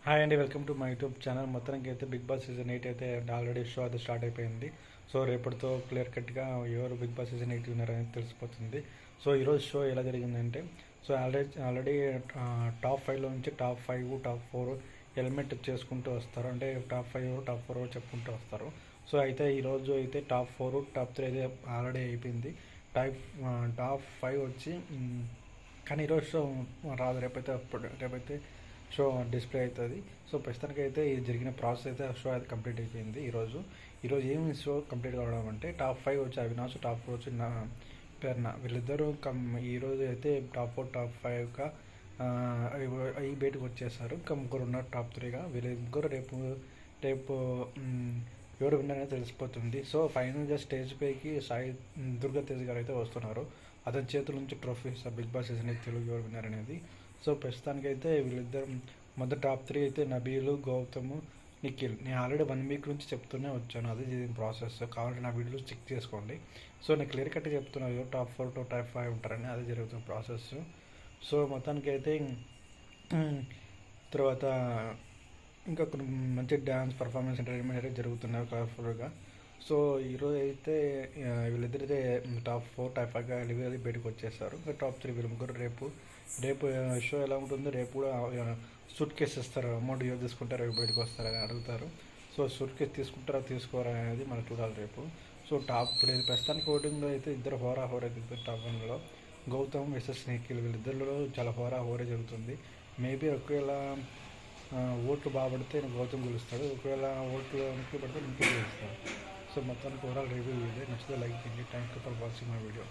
Hi అండి, welcome to my YouTube channel. మొత్తానికి అయితే బిగ్ బాస్ సీజన్ 8 అయితే ఆల్రెడీ షో అయితే స్టార్ట్ అయిపోయింది. సో రేపటితో క్లియర్ కట్గా ఎవరు బిగ్ బాస్ సీజన్ 8 విన్నారనేది తెలిసిపోతుంది. సో ఈరోజు షో ఎలా జరిగిందంటే, సో ఆల్రెడీ టాప్ 5లో నుంచి టాప్ 5 టాప్ 4 ఎలిమెంట్ చేసుకుంటూ వస్తారు. అంటే టాప్ 5 టాప్ 4 చెప్పుకుంటూ వస్తారు. సో అయితే ఈరోజు అయితే టాప్ 4 టాప్ 3 అయితే ఆల్రెడీ అయిపోయింది. టాప్ 5 వచ్చి కానీ ఈరోజు షో రాదు. రేపైతే షో డిస్ప్లే అవుతుంది. సో ప్రస్తుతానికి అయితే ఇది జరిగిన ప్రాసెస్ అయితే షో అయితే కంప్లీట్ అయిపోయింది. ఈరోజు ఏమి షో కంప్లీట్ కావడం అంటే టాప్ 5 వచ్చి అవినాష్, టాప్ 4 వచ్చి పేర్న వీళ్ళిద్దరూ ఈరోజు అయితే టాప్ 4 టాప్ 5గా ఈ బయటకు వచ్చేసారు. ఇంకా ముగ్గురు ఉన్నారు టాప్ 3గా. వీళ్ళ ముగ్గురు రేపు ఎవరు విన్నర్ అనేది తెలిసిపోతుంది. సో ఫైనల్గా స్టేజ్ పైకి సాయి దుర్గా తేజ్ గారు అయితే వస్తున్నారు. అతని చేతుల నుంచి ట్రోఫీ ఇస్తారు బిగ్ బాస్ సీజన్ 8 తెలుగు ఎవరు విన్నర్ అనేది. సో ప్రస్తుతానికి అయితే వీళ్ళిద్దరు మొదటి టాప్ 3 అయితే నబీలు, గౌతమ్, నిఖిల్. నేను ఆల్రెడీ 1 వీక్ నుంచి చెప్తూనే వచ్చాను. అదే జరిగిన ప్రాసెస్. కావాలంటే నా వీడియోలో చెక్ చేసుకోండి. సో నేను క్లియర్ కట్గా చెప్తున్నాను టాప్ 4 టు టాప్ 5 ఉంటారని. అదే జరుగుతున్న ప్రాసెస్. సో మొత్తానికి అయితే తర్వాత ఇంకా కొన్ని మంచి డ్యాన్స్ పర్ఫార్మెన్స్ ఎంటర్టైన్మెంట్ అయితే జరుగుతున్నాయి కలర్ఫుల్గా. సో ఈరోజు అయితే వీళ్ళిద్దరైతే టాప్ 4 టాప్ 5గా వెళ్ళి బయటకు వచ్చేస్తారు. ఇంకా టాప్ 3 వీళ్ళు ముగ్గురు రేపు షో ఎలా ఉంటుంది, రేపు కూడా సూట్ కేసు ఇస్తారు. అమౌంట్ యూజ్ తీసుకుంటారు, రేపు బయటకు వస్తారని అడుగుతారు. సో సూట్ కేసు తీసుకుంటారా తీసుకోరా అనేది మనం చూడాలి రేపు. సో ఇప్పుడు ప్రస్తుతానికి ఓటింగ్లో అయితే ఇద్దరు హోరా దిగుతారు. టాప్ 1లో గౌతమ్ వర్సెస్ నిఖిల్. వీళ్ళిద్దరిలో చాలా హోరా జరుగుతుంది. మేబీ ఒకవేళ ఓట్లు బాగా పడితే గౌతమ్ గెలుస్తాడు. ఒకవేళ ఓట్లు వెనక్కి పడితే నిఖిల్ గెలుస్తాడు. సో మొత్తానికి ఓవరాల్ రివ్యూ ఇదే. నచ్చితే లైక్ చేయండి. Thank you for watching my video.